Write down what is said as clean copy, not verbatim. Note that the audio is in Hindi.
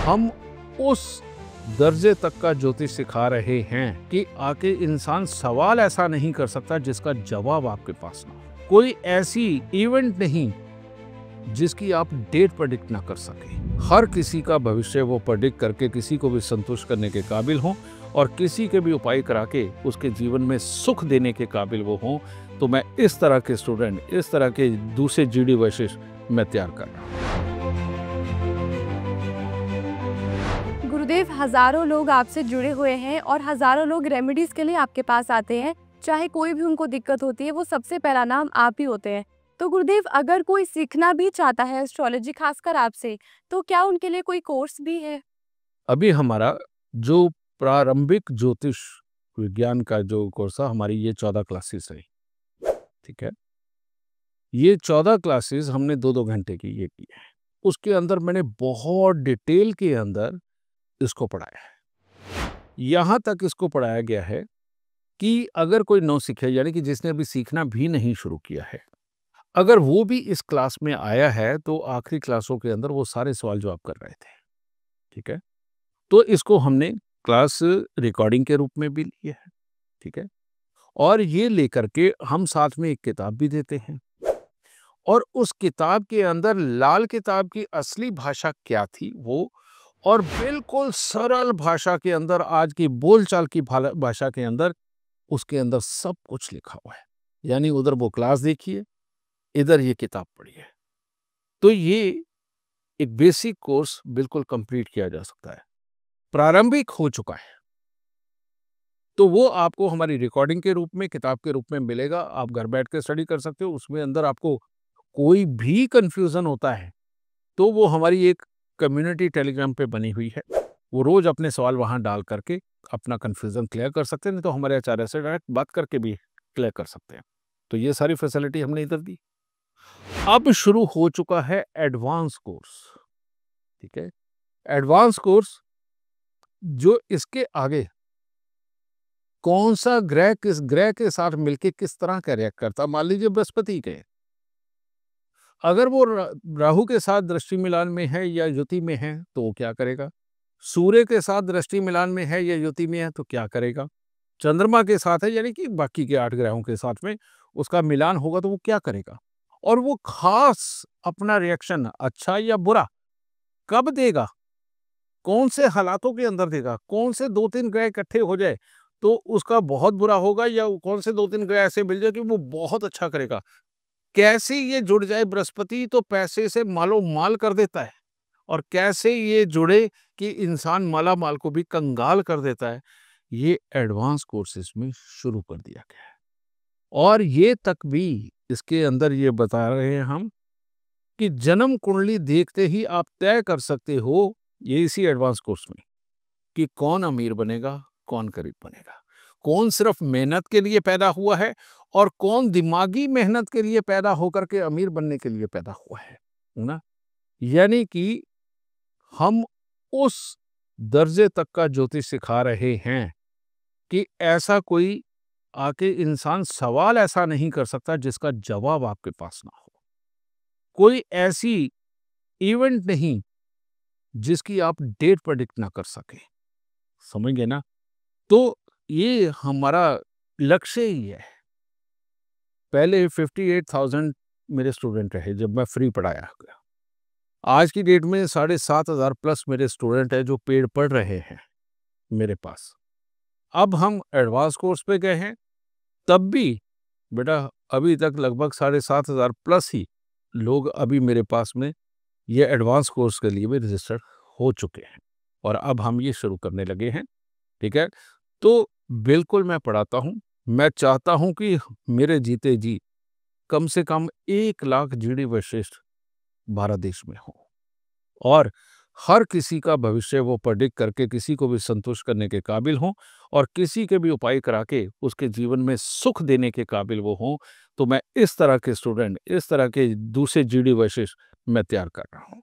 हम उस दर्जे तक का ज्योतिष सिखा रहे हैं कि आके इंसान सवाल ऐसा नहीं कर सकता जिसका जवाब आपके पास ना हो। कोई ऐसी इवेंट नहीं जिसकी आप डेट प्रेडिक्ट ना कर सके। हर किसी का भविष्य वो प्रेडिक्ट करके किसी को भी संतुष्ट करने के काबिल हों और किसी के भी उपाय करा के उसके जीवन में सुख देने के काबिल वो हों। तो मैं इस तरह के स्टूडेंट, इस तरह के दूसरे जीडी वशिष्ठ मैं तैयार कर रहा हूँ। गुरुदेव, हजारों लोग आपसे जुड़े हुए हैं और हजारों लोग रेमेडीज के लिए आपके पास आते हैं। चाहे कोई भी उनको दिक्कत होती है, वो सबसे पहला नाम आप ही होते हैं। तो गुरुदेव, अगर कोई सीखना भी चाहता है एस्ट्रोलॉजी खासकर आपसे, तो क्या उनके लिए कोई कोर्स भी है? अभी हमारा जो प्रारंभिक ज्योतिष विज्ञान का जो कोर्स है, हमारी ये 14 क्लासेस है। ठीक है, ये 14 क्लासेस हमने 2-2 घंटे की ये की है। उसके अंदर मैंने बहुत डिटेल के अंदर इसको पढ़ाया है। यहाँ तक इसको पढ़ाया गया है कि अगर कोई नौसिखिया यानी कि जिसने अभी सीखना भी नहीं शुरू किया है, अगर वो भी इस क्लास में आया है तो आखिरी क्लासों के अंदर वो सारे सवाल जो आप कर रहे थे। ठीक है, तो इसको हमने क्लास रिकॉर्डिंग के रूप में भी लिया है। ठीक है, और ये लेकर के हम साथ में एक किताब भी देते हैं और उस किताब के अंदर लाल किताब की असली भाषा क्या थी वो, और बिल्कुल सरल भाषा के अंदर, आज की बोलचाल की भाषा के अंदर, उसके अंदर सब कुछ लिखा हुआ है। यानी उधर वो क्लास देखिए, इधर ये किताब पढ़िए। तो ये एक बेसिक कोर्स बिल्कुल कंप्लीट किया जा सकता है। प्रारंभिक हो चुका है तो वो आपको हमारी रिकॉर्डिंग के रूप में, किताब के रूप में मिलेगा। आप घर बैठ के स्टडी कर सकते हो। उसमें अंदर आपको कोई भी कंफ्यूजन होता है तो वो हमारी एक कम्युनिटी टेलीग्राम पे बनी हुई है। वो रोज अपने सवाल वहां डाल करके अपना कंफ्यूजन क्लियर कर सकते हैं, नहीं तो हमारे आचार्य से डायरेक्ट बात करके भी क्लियर कर सकते हैं। तो ये सारी फैसिलिटी हमने इधर दी। अब शुरू हो चुका है एडवांस कोर्स। ठीक है, एडवांस कोर्स जो इसके आगे कौन सा ग्रह किस ग्रह के साथ मिलके किस तरह का रिएक्ट करता। मान लीजिए बृहस्पति के, अगर वो राहु के साथ दृष्टि मिलान में है या युति में है तो वो क्या करेगा। सूर्य के साथ दृष्टि मिलान में है या युति में है तो क्या करेगा। चंद्रमा के साथ है यानी कि बाकी के 8 ग्रहों के साथ में उसका मिलान होगा तो वो क्या करेगा। और वो खास अपना रिएक्शन अच्छा या बुरा कब देगा, कौन से हालातों के अंदर देगा। कौन से 2-3 ग्रह इकट्ठे हो जाए तो उसका बहुत बुरा होगा, या कौन से 2-3 ग्रह ऐसे मिल जाए कि वो बहुत अच्छा करेगा। कैसे ये जुड़ जाए बृहस्पति तो पैसे से मालो माल कर देता है, और कैसे ये जुड़े कि इंसान माला माल को भी कंगाल कर देता है। ये एडवांस कोर्सेज में शुरू कर दिया गया है। और ये तक भी इसके अंदर ये बता रहे हैं हम कि जन्म कुंडली देखते ही आप तय कर सकते हो, ये इसी एडवांस कोर्स में, कि कौन अमीर बनेगा, कौन गरीब बनेगा, कौन सिर्फ मेहनत के लिए पैदा हुआ है और कौन दिमागी मेहनत के लिए पैदा होकर के अमीर बनने के लिए पैदा हुआ है ना। यानी कि हम उस दर्जे तक का ज्योतिष सिखा रहे हैं कि ऐसा कोई आके इंसान सवाल ऐसा नहीं कर सकता जिसका जवाब आपके पास ना हो। कोई ऐसी इवेंट नहीं जिसकी आप डेट प्रेडिक्ट ना कर सके। समझ गए ना। तो ये हमारा लक्ष्य ही है। पहले 58,000 मेरे स्टूडेंट रहे जब मैं फ्री पढ़ाया गया। आज की डेट में 7,500 प्लस मेरे स्टूडेंट हैं जो पेड पढ़ रहे हैं मेरे पास। अब हम एडवांस कोर्स पे गए हैं, तब भी बेटा अभी तक लगभग 7,500 प्लस ही लोग अभी मेरे पास में ये एडवांस कोर्स के लिए भी रजिस्टर हो चुके हैं, और अब हम ये शुरू करने लगे हैं। ठीक है, तो बिल्कुल मैं पढ़ाता हूँ। मैं चाहता हूँ कि मेरे जीते जी कम से कम 1 लाख जीडी वशिष्ठ भारत देश में हो, और हर किसी का भविष्य वो प्रेडिक्ट करके किसी को भी संतुष्ट करने के काबिल हों, और किसी के भी उपाय करा के उसके जीवन में सुख देने के काबिल वो हों। तो मैं इस तरह के स्टूडेंट, इस तरह के दूसरे जीडी वशिष्ठ मैं तैयार कर रहा हूँ।